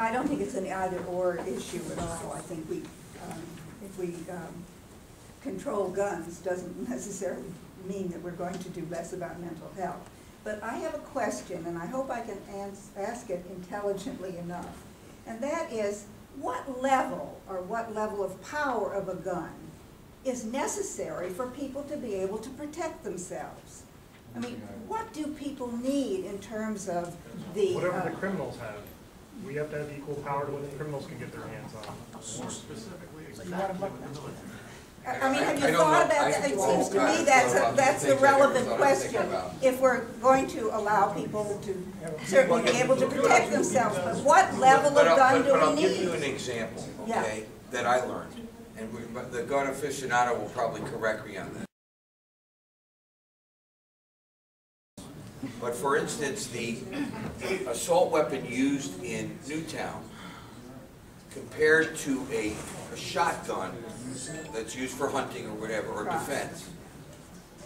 I don't think it's an either-or issue at all. I think if we control guns doesn't necessarily mean that we're going to do less about mental health. But I have a question, and I hope I can ask it intelligently enough. And that is, what level of power of a gun is necessary for people to be able to protect themselves? I mean, what do people need in terms of the... Whatever the criminals have. We have to have equal power to what the criminals can get their hands on. More specifically, I mean, have you thought about that? It seems to me that's a relevant question. If we're going to allow people to certainly be able to protect themselves, but what level of gun do we need? But I'll give you an example, okay, that I learned. And the gun aficionado will probably correct me on that. But for instance, the assault weapon used in Newtown compared to a shotgun that's used for hunting or whatever, or defense.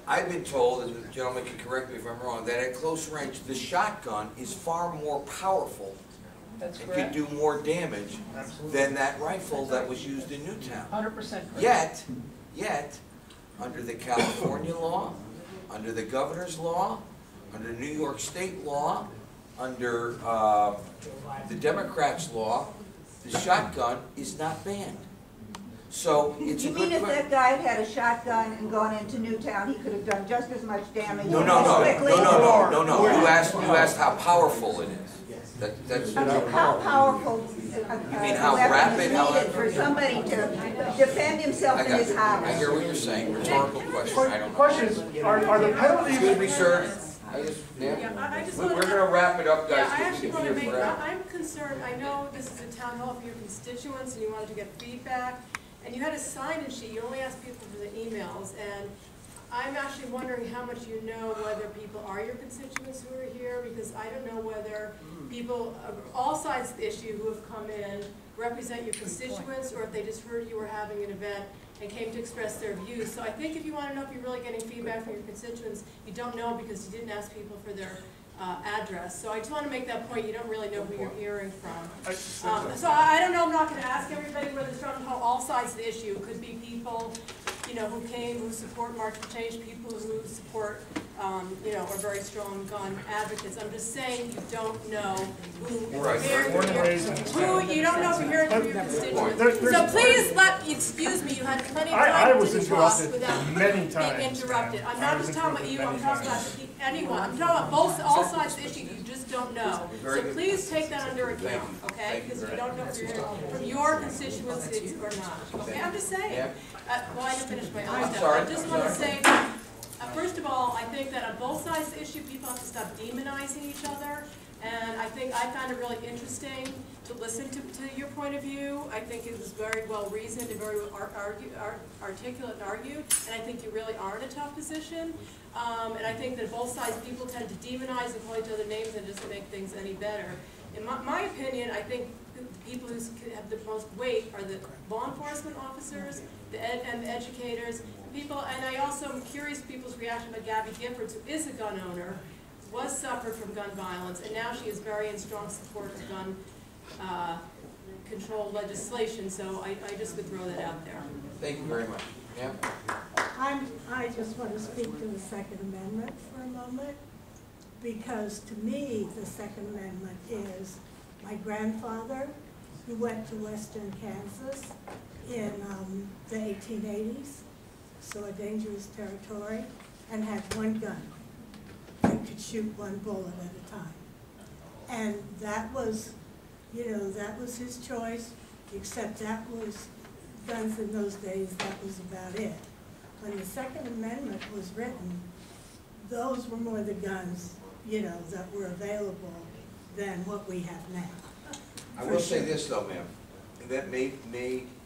I've been told, and the gentleman can correct me if I'm wrong, that at close range, the shotgun is far more powerful and can do more damage than that rifle that was used in Newtown. 100% correct. Yet, under the California law, under the governor's law, under New York state law, under the Democrats' law, the shotgun is not banned. So it's you mean if that guy had a shotgun and gone into Newtown, he could have done just as much damage? No. You asked how powerful it is. That's how powerful? You mean how rapid? How for somebody to defend himself in his house? I hear what you're saying. Rhetorical question. I don't know. Question is, are the penalties? Excuse me, sir. We're going to wrap it up, guys. Yeah, I actually want to make, I'm concerned, I know this is a town hall for your constituents and you wanted to get feedback, and you had a sign-in sheet, you only asked people for the emails, and I'm actually wondering how much you know whether people are your constituents who are here, because I don't know whether people, all sides of the issue who have come in represent your constituents, or if they just heard you were having an event and came to express their views. So I think if you want to know if you're really getting feedback from your constituents, you don't know because you didn't ask people for their address. So I just want to make that point. You don't really know who you're hearing from. So I don't know. I'm not going to ask everybody whether it's from all sides of the issue. It could be people, who came, who support March for Change, people who support, are very strong gun advocates. I'm just saying you don't know who you're hearing from. You don't know if you're hearing from your constituents. So please excuse me, you had plenty of time to talk without being interrupted. I'm not just talking about you, I'm talking about anyone. I'm talking about all sides of the issue you just don't know. So please take that under account, okay? Because you don't know if you're hearing from your constituency or not. Okay, I'm just saying. Well, I didn't finish my own stuff. I just want to say that, first of all, I think that on both sides of the issue, people have to stop demonizing each other. And I think I found it really interesting to listen to your point of view. I think it was very well reasoned and very articulate and argued. And I think you really are in a tough position. And I think that both sides, people tend to demonize and call each other names and just make things any better. In my opinion, I think the people who have the most weight are the law enforcement officers, and the educators, people, and I also am curious people's reaction to Gabby Giffords, who is a gun owner, was suffered from gun violence, and now she is very in strong support of gun control legislation, so I just would throw that out there. Thank you very much. Yeah. I just want to speak to the Second Amendment for a moment, because to me, the Second Amendment is my grandfather, who went to Western Kansas in the 1880s, so a dangerous territory, and had one gun and could shoot one bullet at a time. And that was, that was his choice, except that was, guns in those days, that was about it. When the Second Amendment was written, those were more the guns, that were available than what we have now. I will say this though, ma'am, and that may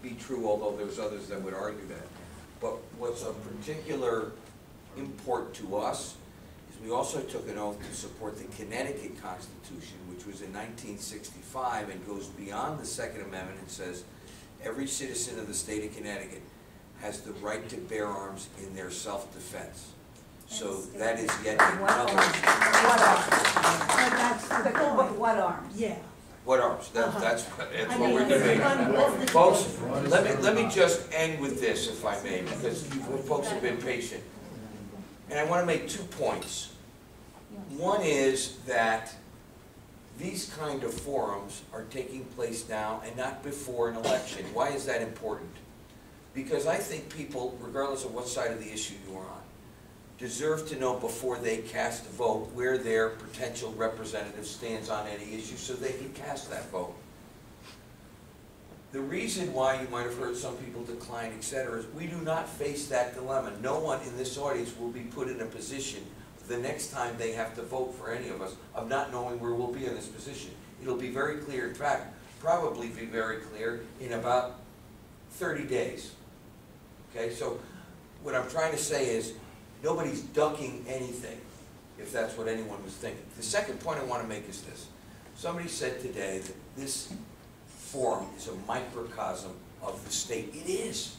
be true, although there's others that would argue that. But what's of particular import to us is we also took an oath to support the Connecticut Constitution, which was in 1965 and goes beyond the Second Amendment and says every citizen of the state of Connecticut has the right to bear arms in their self-defense. So that is yet another. What arms? Yeah. What arms? That's I what mean, we're this is debating. one- Folks, let me just end with this, if I may, because you folks have been patient. And I want to make 2 points. One is that these kind of forums are taking place now and not before an election. Why is that important? Because I think people, regardless of what side of the issue you are on, deserve to know before they cast a vote where their potential representative stands on any issue so they can cast that vote. The reason why you might have heard some people decline, etc., is we do not face that dilemma. No one in this audience will be put in a position the next time they have to vote for any of us of not knowing where we'll be in this position. It'll be very clear, in fact, probably be very clear in about 30 days. Okay, so what I'm trying to say is nobody's ducking anything, if that's what anyone was thinking. The second point I want to make is this. Somebody said today that this forum is a microcosm of the state. It is.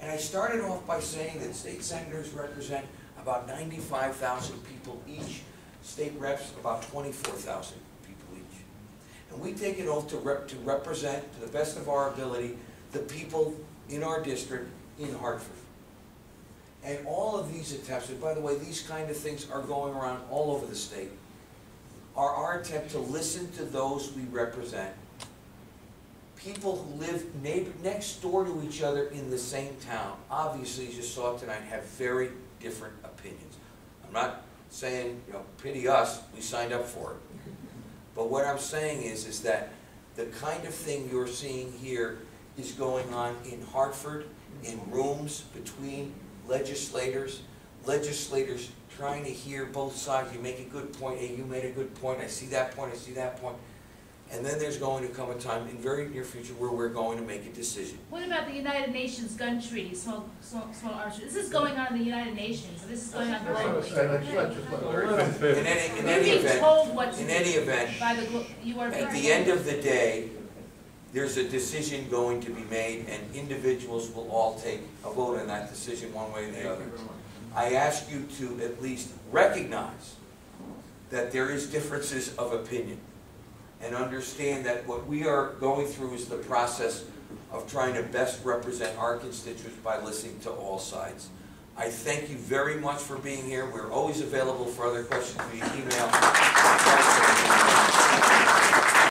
And I started off by saying that state senators represent about 95,000 people each, state reps about 24,000 people each. And we take an oath to represent, to the best of our ability, the people in our district in Hartford. And all of these attempts, and by the way, these kind of things are going around all over the state, are our attempt to listen to those we represent. People who live next door to each other in the same town, obviously, as you saw tonight, have very different opinions. I'm not saying, pity us, we signed up for it. But what I'm saying is that the kind of thing you're seeing here is going on in Hartford, in rooms between legislators trying to hear both sides. You make a good point, hey, you made a good point, I see that point, I see that point. And then there's going to come a time in very near future where we're going to make a decision. What about the United Nations gun treaty, small arms treaty? This is going on in the United Nations, so this is going on globally. In any event, at the end of the day, there's a decision going to be made, and individuals will all take a vote on that decision one way or the other. I ask you to at least recognize that there is differences of opinion, and understand that what we are going through is the process of trying to best represent our constituents by listening to all sides. I thank you very much for being here. We're always available for other questions via email.